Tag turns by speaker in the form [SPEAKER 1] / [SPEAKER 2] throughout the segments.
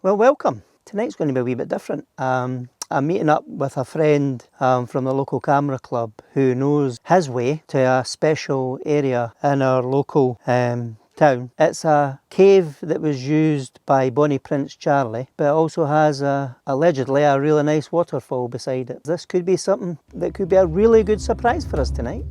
[SPEAKER 1] Well, welcome. Tonight's going to be a wee bit different. I'm meeting up with a friend from the local camera club who knows his way to a special area in our local town. It's a cave that was used by Bonnie Prince Charlie, but it also has allegedly a really nice waterfall beside it. This could be something that could be a really good surprise for us tonight.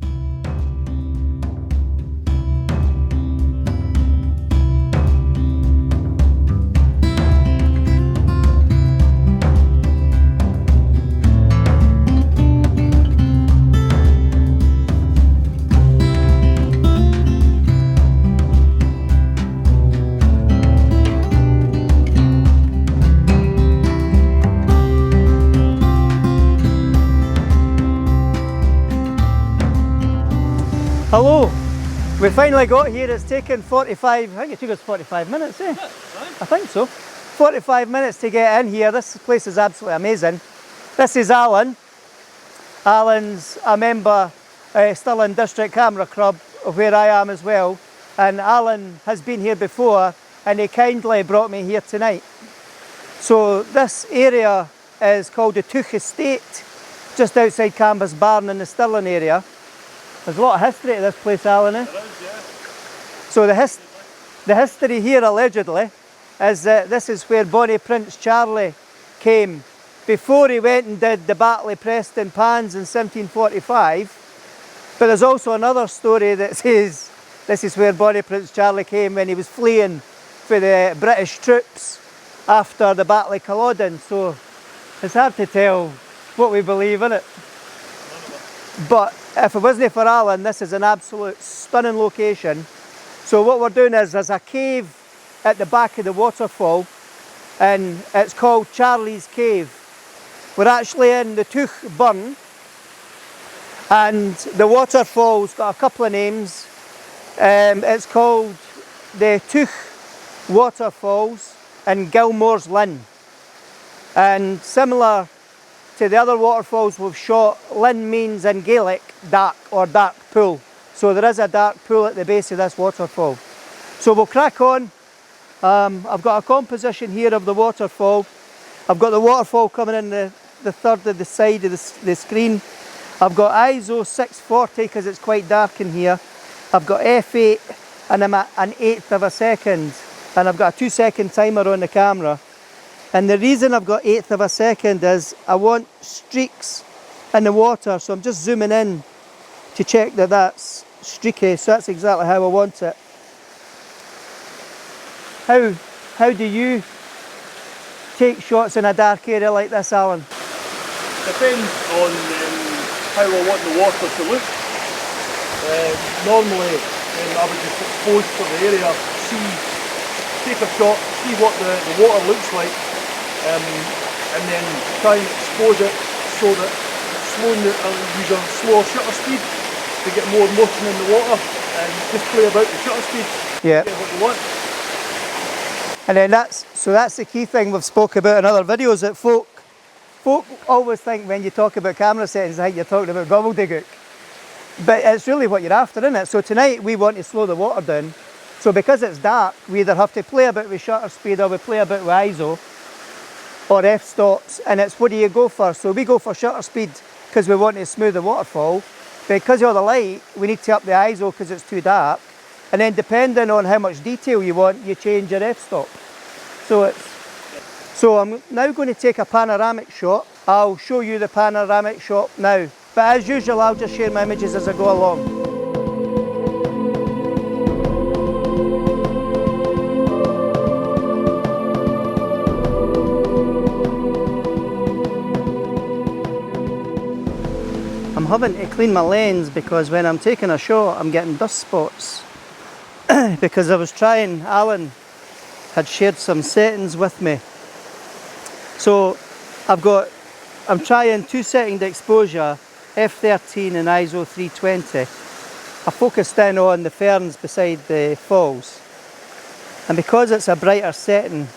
[SPEAKER 1] Hello, we finally got here. It's taken 45, I think it took us 45 minutes, eh? I think so. 45 minutes to get in here. This place is absolutely amazing. This is Alan. Alan's a member, Stirling District Camera Club, of where I am as well. And Alan has been here before and he kindly brought me here tonight. So this area is called the Tuch Estate, just outside Canvas Barn in the Stirling area. There's a lot of history to this place, Alan, eh? There is, yeah. So the history here, allegedly, is that this is where Bonnie Prince Charlie came before he went and did the Battle of Preston Pans in 1745. But there's also another story that says this is where Bonnie Prince Charlie came when he was fleeing for the British troops after the Battle of Culloden. So it's hard to tell what we believe in it. But if it wasn't for Alan, this is an absolute stunning location. So what we're doing is there's a cave at the back of the waterfall and it's called Charlie's Cave. We're actually in the Tuch Burn and the waterfall's got a couple of names. It's called the Tuch Waterfalls in Gilmore's Linn. And similar to the other waterfalls we've shot, Linn means in Gaelic dark or dark pool. So there is a dark pool at the base of this waterfall. So we'll crack on. I've got a composition here of the waterfall. I've got the waterfall coming in the third of the side of the screen. I've got ISO 640 because it's quite dark in here. I've got f8 and I'm at an eighth of a second. And I've got a 2-second timer on the camera. And the reason I've got eighth of a second is I want streaks in the water, so I'm just zooming in to check that that's streaky, so that's exactly how I want it. How do you take shots in a dark area like this, Alan?
[SPEAKER 2] Depends on how I want the water to look. Normally I would just expose for the area, take a shot, see what the water looks like. And then try and expose it so that use a slower shutter speed to get more motion in the water and just play about the shutter speed.
[SPEAKER 1] Yeah.
[SPEAKER 2] Get what you want.
[SPEAKER 1] And then that's the key thing we've spoke about in other videos, that folk always think when you talk about camera settings, I think you're talking about gobbledygook. But it's really what you're after, isn't it? So tonight we want to slow the water down. So because it's dark, we either have to play a bit with shutter speed or we play a bit with ISO. Or f-stops, and it's what do you go for? So we go for shutter speed because we want to smooth the waterfall. Because of all the light, we need to up the ISO because it's too dark. And then depending on how much detail you want, you change your f-stop. So I'm now going to take a panoramic shot. I'll show you the panoramic shot now. But as usual, I'll just share my images as I go along. I'm having to clean my lens because when I'm taking a shot I'm getting dust spots because I was trying, Alan had shared some settings with me. So I'm trying 2-second exposure, f13 and ISO 320. I focused in on the ferns beside the falls, and because it's a brighter setting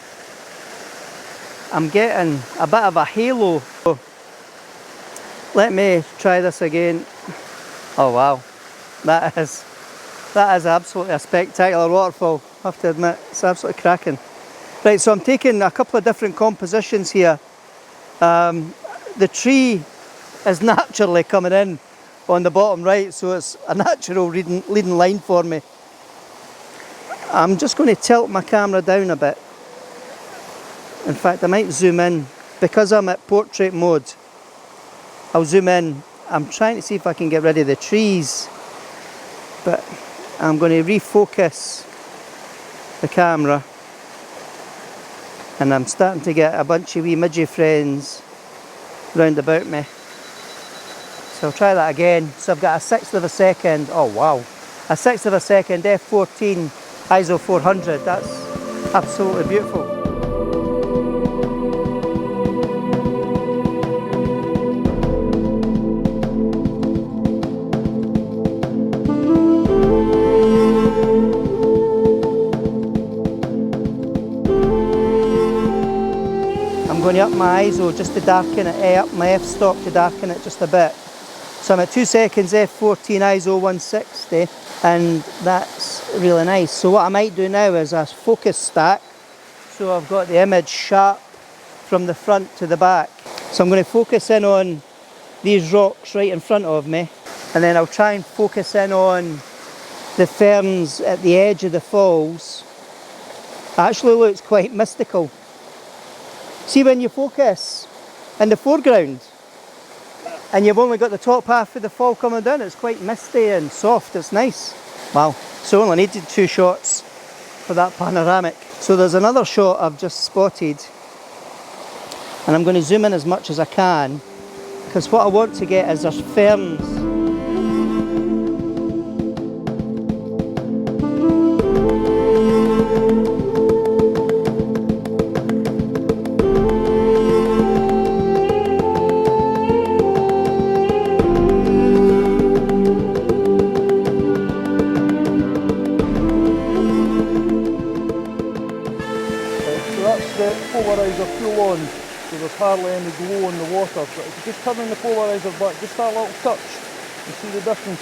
[SPEAKER 1] I'm getting a bit of a halo. Let me try this again. Oh wow, that is absolutely a spectacular waterfall, I have to admit, it's absolutely cracking. Right, so I'm taking a couple of different compositions here. The tree is naturally coming in on the bottom right, so it's a natural leading line for me. I'm just going to tilt my camera down a bit. In fact, I might zoom in. Because I'm at portrait mode, I'll zoom in. I'm trying to see if I can get rid of the trees, but I'm going to refocus the camera, and I'm starting to get a bunch of wee midgie friends round about me. So I'll try that again. So I've got a 1/6 of a second. Oh wow, a 1/6 of a second f14 ISO 400. That's absolutely beautiful. I'm going to up my ISO just to darken it, up my f-stop to darken it just a bit. So I'm at 2 seconds f14 ISO 160, and that's really nice. So what I might do now is a focus stack, so I've got the image sharp from the front to the back. So I'm going to focus in on these rocks right in front of me, and then I'll try and focus in on the ferns at the edge of the falls. It actually looks quite mystical. See, when you focus in the foreground and you've only got the top half of the fall coming down, it's quite misty and soft. It's nice. Wow. So I only needed 2 shots for that panoramic. So there's another shot I've just spotted, and I'm going to zoom in as much as I can, because what I want to get is there's ferns.
[SPEAKER 2] The polarizer full on, so there's hardly any glow in the water, but if you just turn in the polarizer back just that little touch, you see the difference,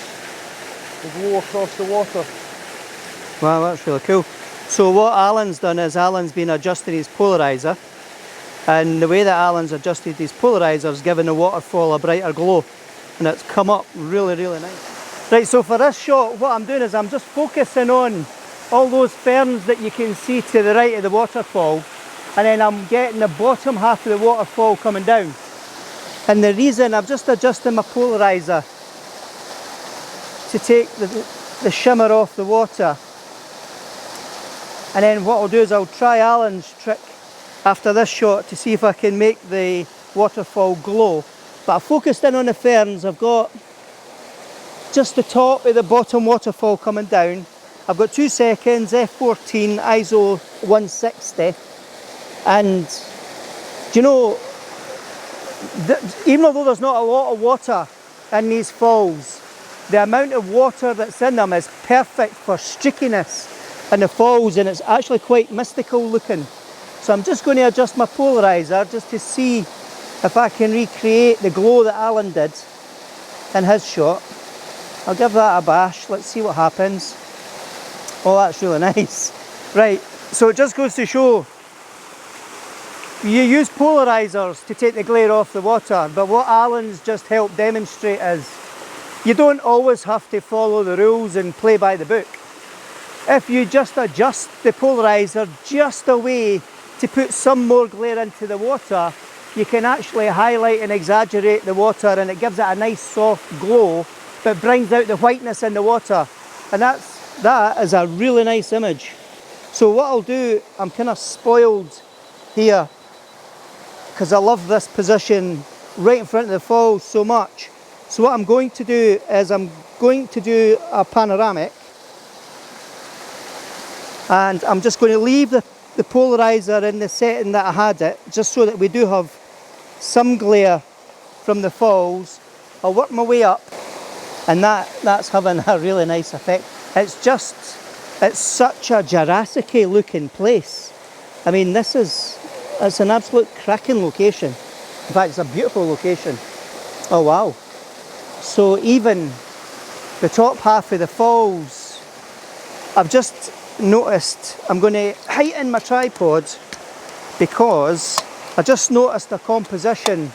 [SPEAKER 2] the glow across the water.
[SPEAKER 1] Wow, that's really cool. So what Alan's done is Alan's been adjusting his polarizer, and the way that Alan's adjusted his polarizer has given the waterfall a brighter glow, and it's come up really, really nice. Right, so for this shot, what I'm doing is I'm just focusing on all those ferns that you can see to the right of the waterfall, and then I'm getting the bottom half of the waterfall coming down. And the reason, I'm just adjusting my polarizer to take the shimmer off the water. And then what I'll do is I'll try Alan's trick after this shot to see if I can make the waterfall glow. But I focused in on the ferns. I've got just the top of the bottom waterfall coming down. I've got 2 seconds, f14, ISO 160. And do you know, even although there's not a lot of water in these falls, the amount of water that's in them is perfect for streakiness in the falls, and it's actually quite mystical looking. So I'm just going to adjust my polarizer just to see if I can recreate the glow that Alan did in his shot. I'll give that a bash, let's see what happens. Oh, that's really nice. Right, so it just goes to show, you use polarizers to take the glare off the water, but what Alan's just helped demonstrate is you don't always have to follow the rules and play by the book. If you just adjust the polarizer just a way to put some more glare into the water, you can actually highlight and exaggerate the water, and it gives it a nice soft glow, but brings out the whiteness in the water. And that is a really nice image. So what I'll do, I'm kind of spoiled here, because I love this position right in front of the falls so much. So what I'm going to do is I'm going to do a panoramic, and I'm just going to leave the polarizer in the setting that I had it, just so that we do have some glare from the falls. I'll work my way up, and that's having a really nice effect. It's such a Jurassic-y looking place. I mean, it's an absolute cracking location. In fact, it's a beautiful location. Oh wow. So even the top half of the falls, I've just noticed, I'm going to heighten my tripod because I just noticed a composition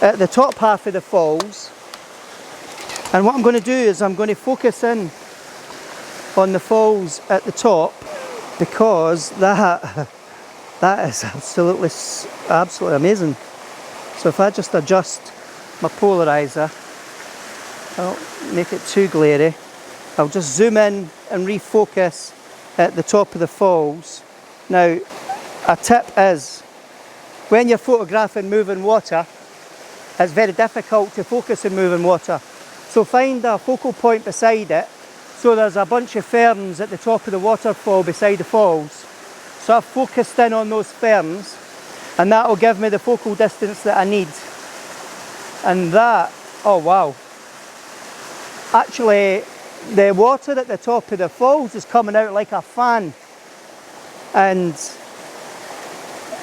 [SPEAKER 1] at the top half of the falls, and what I'm going to do is I'm going to focus in on the falls at the top, because that is absolutely amazing. So if I just adjust my polarizer, I don't make it too glary, I'll just zoom in and refocus at the top of the falls. Now, a tip is, when you're photographing moving water, it's very difficult to focus in moving water. So find a focal point beside it. So there's a bunch of ferns at the top of the waterfall beside the falls. So I've focused in on those ferns, and that will give me the focal distance that I need. And that, oh wow. Actually, the water at the top of the falls is coming out like a fan. And,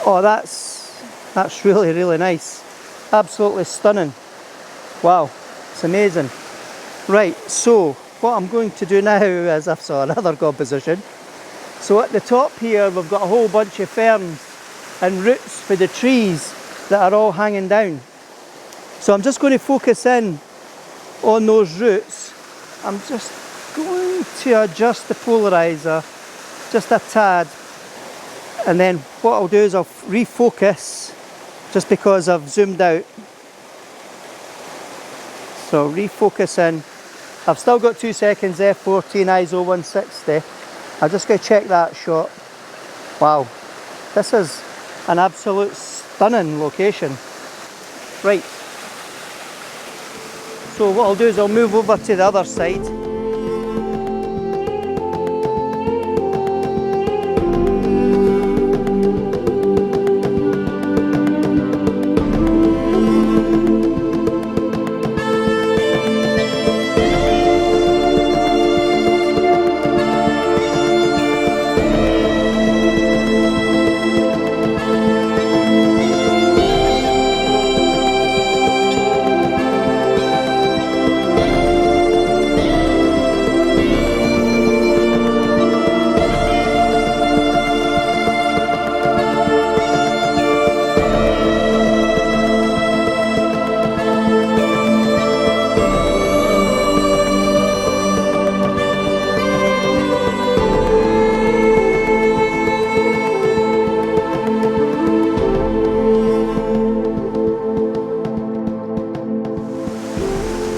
[SPEAKER 1] oh, that's really, really nice. Absolutely stunning. Wow, it's amazing. Right, so what I'm going to do now is I saw another composition. So at the top here, we've got a whole bunch of ferns and roots for the trees that are all hanging down. So I'm just going to focus in on those roots. I'm just going to adjust the polarizer just a tad, and then what I'll do is I'll refocus just because I've zoomed out. So refocus in. I've still got 2 seconds, f14 ISO 160. I'm just going to check that shot. Wow, this is an absolute stunning location. Right, so what I'll do is I'll move over to the other side.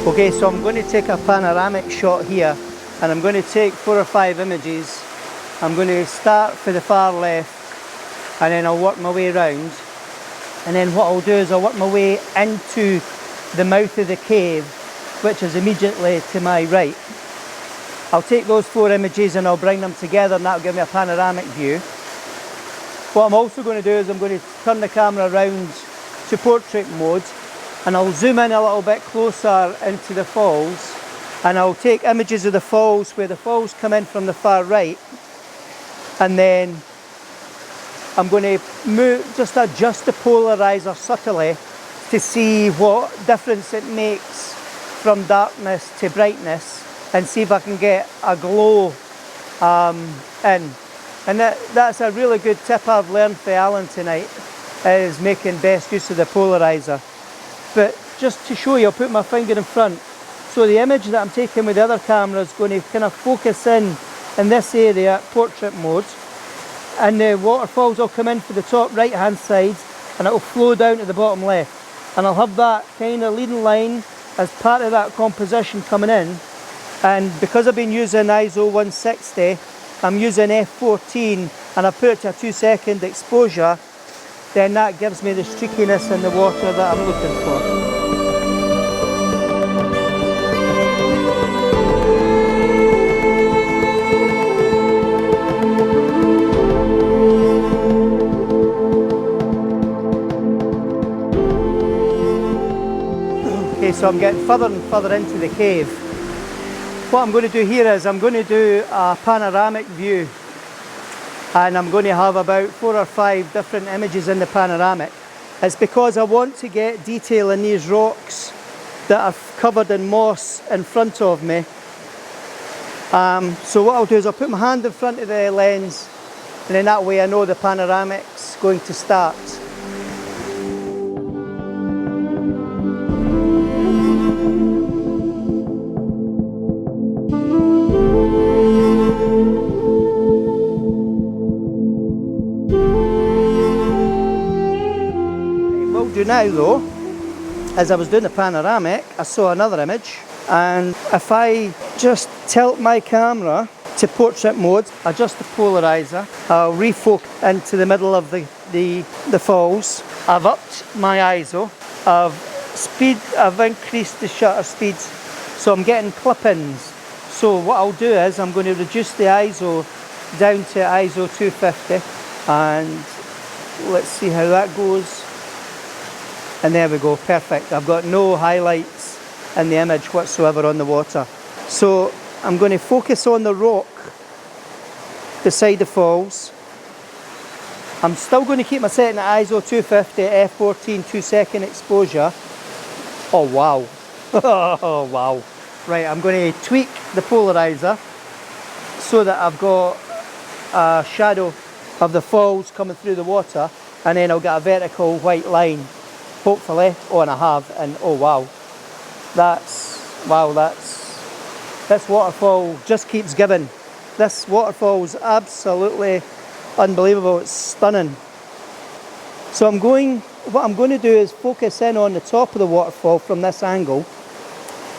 [SPEAKER 1] Okay, so I'm going to take a panoramic shot here, and I'm going to take 4 or 5 images. I'm going to start for the far left, and then I'll work my way around. And then what I'll do is I'll work my way into the mouth of the cave, which is immediately to my right. I'll take those 4 images and I'll bring them together, and that'll give me a panoramic view. What I'm also going to do is I'm going to turn the camera around to portrait mode, and I'll zoom in a little bit closer into the falls, and I'll take images of the falls where the falls come in from the far right, and then I'm going to just adjust the polarizer subtly to see what difference it makes from darkness to brightness, and see if I can get a glow in. And that's a really good tip I've learned from Alan tonight, is making best use of the polarizer. But just to show you, I'll put my finger in front. So the image that I'm taking with the other camera is going to kind of focus in this area, portrait mode. And the waterfalls will come in for the top right hand side, and it will flow down to the bottom left. And I'll have that kind of leading line as part of that composition coming in. And because I've been using ISO 160, I'm using f14, and I put it to a 2-second exposure, then that gives me the streakiness in the water that I'm looking for. Okay, so I'm getting further and further into the cave. What I'm going to do here is I'm going to do a panoramic view, and I'm going to have about 4 or 5 different images in the panoramic. It's because I want to get detail in these rocks that are covered in moss in front of me. So what I'll do is I'll put my hand in front of the lens, And then that way I know the panoramic's going to start. What we'll do now though, as I was doing the panoramic, I saw another image, and if I just tilt my camera to portrait mode, adjust the polarizer, I'll refocus into the middle of the falls. I've upped my ISO, I've increased the shutter speed, so I'm getting clip-ins. So what I'll do is I'm going to reduce the ISO down to ISO 250, and let's see how that goes. And there we go, perfect. I've got no highlights in the image whatsoever on the water. So I'm going to focus on the rock beside the falls. I'm still going to keep my setting at ISO 250, f14 2-second exposure. Oh wow, oh wow. Right, I'm going to tweak the polarizer so that I've got a shadow of the falls coming through the water, and then I'll get a vertical white line. Hopefully, oh, and I have, and oh wow, this waterfall just keeps giving. This waterfall is absolutely unbelievable, it's stunning. So what I'm going to do is focus in on the top of the waterfall from this angle.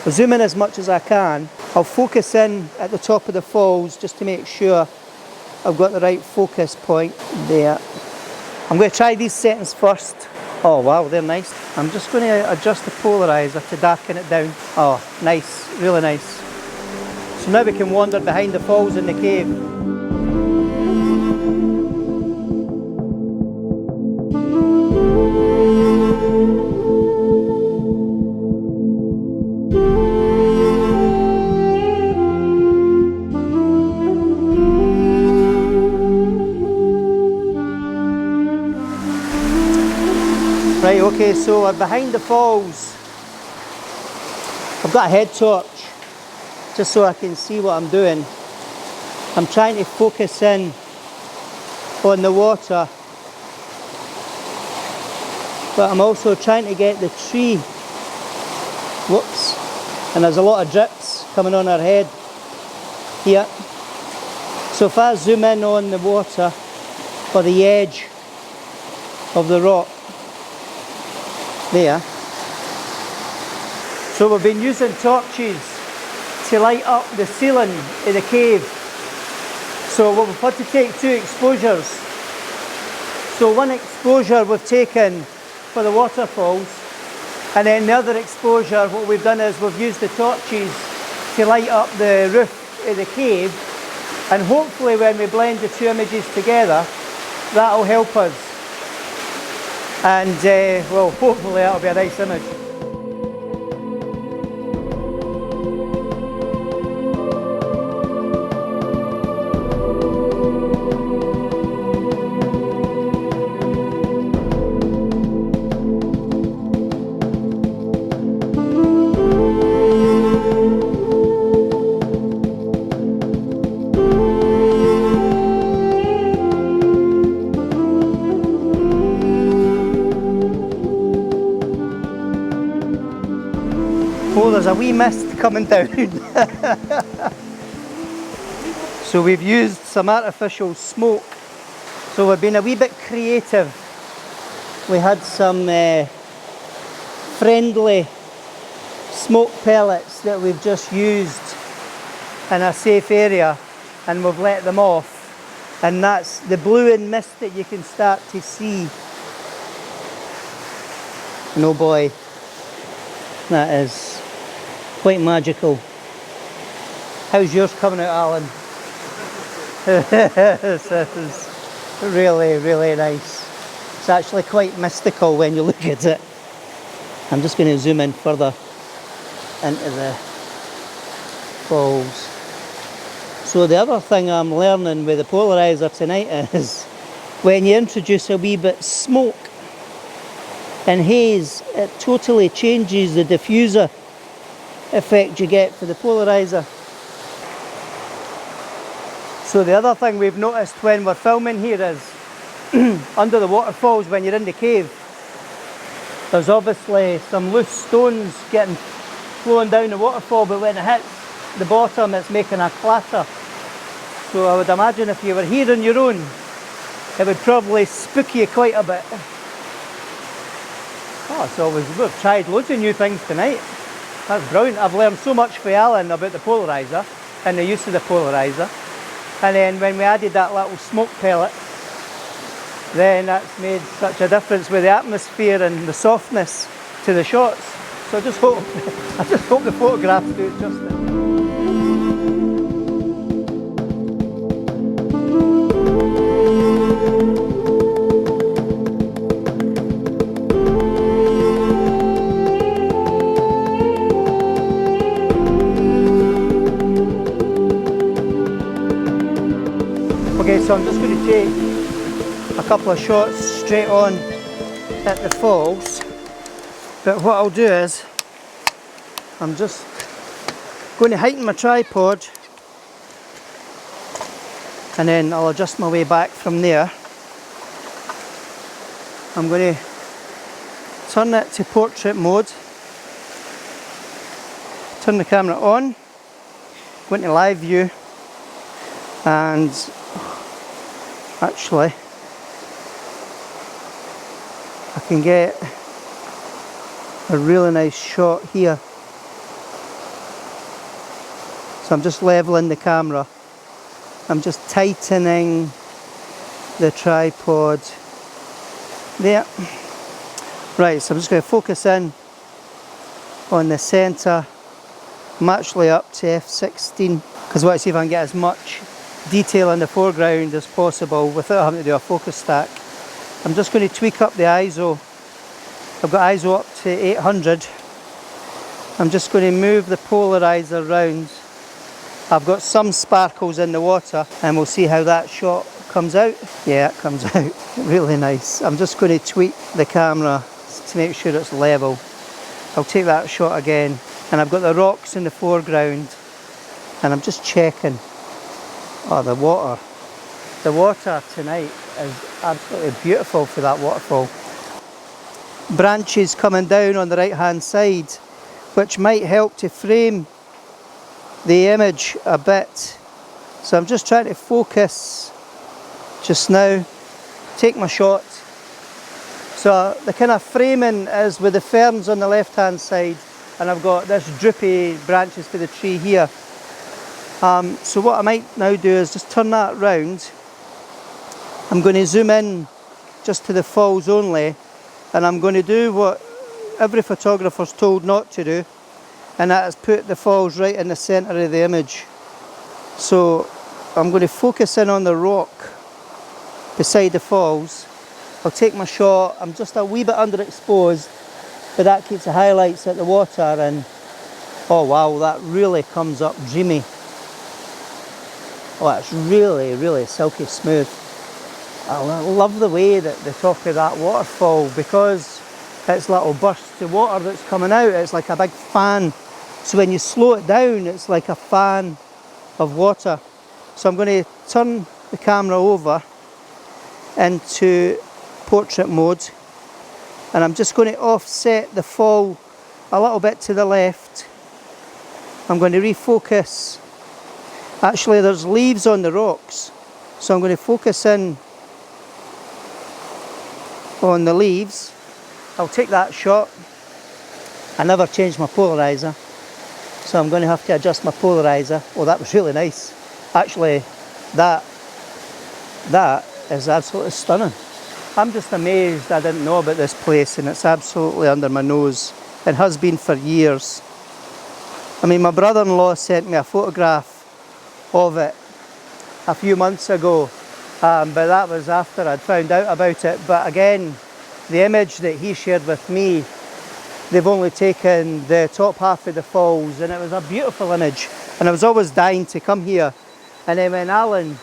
[SPEAKER 1] I'll zoom in as much as I can. I'll focus in at the top of the falls just to make sure I've got the right focus point there. I'm going to try these settings first. Oh wow, they're nice. I'm just going to adjust the polarizer to darken it down. Oh, nice, really nice. So now we can wander behind the falls in the cave. Right, okay, so we're behind the falls. I've got a head torch just so I can see what I'm doing. I'm trying to focus in on the water, but I'm also trying to get the tree. Whoops. And there's a lot of drips coming on our head here. So if I zoom in on the water or the edge of the rock, there. So we've been using torches to light up the ceiling in the cave. So we've had to take 2 exposures. So one exposure we've taken for the waterfalls, and then the other exposure, what we've done is we've used the torches to light up the roof of the cave, and hopefully when we blend the 2 images together, that'll help us. And well, hopefully that'll be a nice image. Oh, there's a wee mist coming down. So we've used some artificial smoke. So we've been a wee bit creative. We had some friendly smoke pellets that we've just used in a safe area, and we've let them off. And that's the blue and mist that you can start to see. And oh boy, that is quite magical. How's yours coming out, Alan? This is really, really nice. It's actually quite mystical when you look at it. I'm just going to zoom in further into the falls. So the other thing I'm learning with the polarizer tonight is when you introduce a wee bit smoke and haze, it totally changes the diffuser effect you get for the polarizer. So the other thing we've noticed when we're filming here is under the waterfalls, when you're in the cave, there's obviously some loose stones getting flowing down the waterfall, but when it hits the bottom it's making a clatter. So I would imagine if you were here on your own, it would probably spook you quite a bit. Oh, it's always, we've tried loads of new things tonight. That's brilliant. I've learned so much from Alan about the polarizer and the use of the polarizer. And then when we added that little smoke pellet, then that's made such a difference with the atmosphere and the softness to the shots. So I just hope the photographs do it justice. Okay, so I'm just going to take a couple of shots straight on at the falls, but what I'll do is I'm just going to heighten my tripod and then I'll adjust my way back from there. I'm going to turn it to portrait mode, turn the camera on, go into live view, and actually I can get a really nice shot here. So I'm just leveling the camera. I'm just tightening the tripod there. Right, so I'm just going to focus in on the centre. I'm actually up to f16 because I want to see if I can get as much detail in the foreground as possible without having to do a focus stack. I'm just going to tweak up the ISO. I've got ISO up to 800. I'm just going to move the polarizer around. I've got some sparkles in the water and we'll see how that shot comes out. Yeah, it comes out really nice. I'm just going to tweak the camera to make sure it's level. I'll take that shot again, and I've got the rocks in the foreground and I'm just checking. Oh, the water tonight is absolutely beautiful for that waterfall. Branches coming down on the right hand side, which might help to frame the image a bit. So I'm just trying to focus just now, take my shot. So the kind of framing is with the ferns on the left hand side, and I've got this droopy branches for the tree here. So what I might now do is just turn that round. I'm going to zoom in just to the falls only, and I'm going to do what every photographer's told not to do, and that is put the falls right in the centre of the image. So I'm going to focus in on the rock beside the falls. I'll take my shot. I'm just a wee bit underexposed, but that keeps the highlights at the water, and oh wow, that really comes up dreamy. Oh, it's really, really silky smooth. I love the way that the top of that waterfall, because it's little bursts of water that's coming out, it's like a big fan. So when you slow it down, it's like a fan of water. So I'm going to turn the camera over into portrait mode, and I'm just going to offset the fall a little bit to the left. I'm going to refocus. Actually, there's leaves on the rocks, so I'm going to focus in on the leaves. I'll take that shot. I never changed my polarizer, so I'm going to have to adjust my polarizer. Oh, that was really nice. Actually, that is absolutely stunning. I'm just amazed I didn't know about this place, and it's absolutely under my nose. It has been for years. I mean, my brother-in-law sent me a photograph of it a few months ago, but that was after I'd found out about it. But again, the image that he shared with me, they've only taken the top half of the falls, and it was a beautiful image, and I was always dying to come here. And then when Alan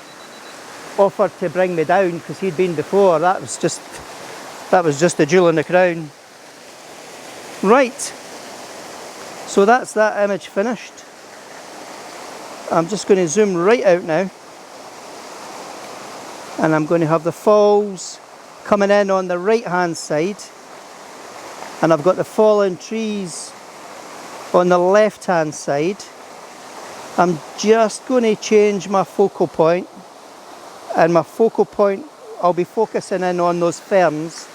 [SPEAKER 1] offered to bring me down, because he'd been before, that was just the jewel in the crown. Right, so that's that image finished. I'm just going to zoom right out now, And I'm going to have the falls coming in on the right hand side, and I've got the fallen trees on the left hand side. I'm just going to change my focal point, and my focal point, I'll be focusing in on those ferns.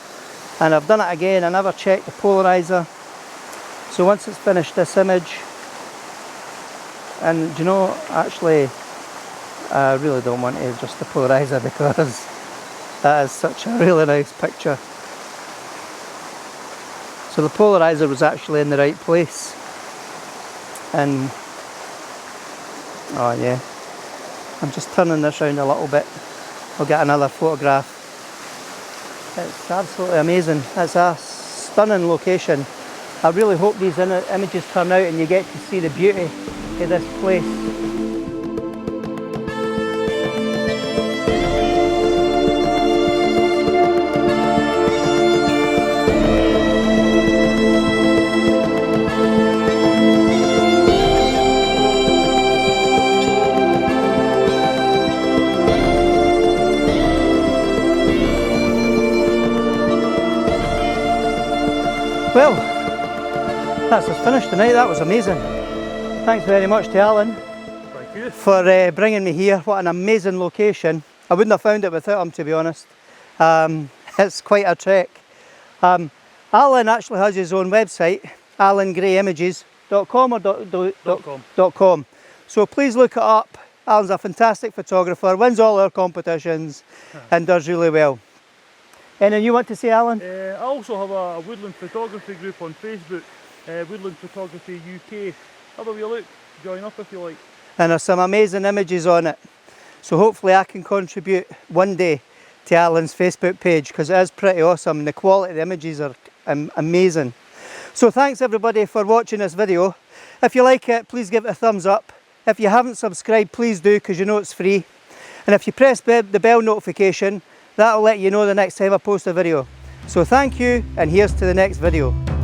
[SPEAKER 1] And I've done it again, I never checked the polarizer. So once it's finished this image, and do you know, actually I really don't want to adjust the polarizer because that is such a really nice picture. So the polarizer was actually in the right place. And oh yeah, I'm just turning this round a little bit. I'll get another photograph. It's absolutely amazing. It's a stunning location. I really hope these images turn out and you get to see the beauty of this place. Well, that's us finished tonight. That was amazing. Thanks very much to Alan.
[SPEAKER 2] Thank you.
[SPEAKER 1] For bringing me here. What an amazing location. I wouldn't have found it without him, to be honest. It's quite a trek. Alan actually has his own website, alangreyimages.com or .com. So please look it up. Alan's a fantastic photographer, wins all our competitions and does really well. Anything you want to say, Alan?
[SPEAKER 2] I also have a woodland photography group on Facebook, Woodland Photography UK. Have a wee look, join up if you like.
[SPEAKER 1] And there's some amazing images on it. So hopefully I can contribute one day to Alan's Facebook page, because it is pretty awesome and the quality of the images are amazing. So thanks everybody for watching this video. If you like it, please give it a thumbs up. If you haven't subscribed, please do, because you know it's free. And if you press the bell notification, that'll let you know the next time I post a video. So thank you, and here's to the next video.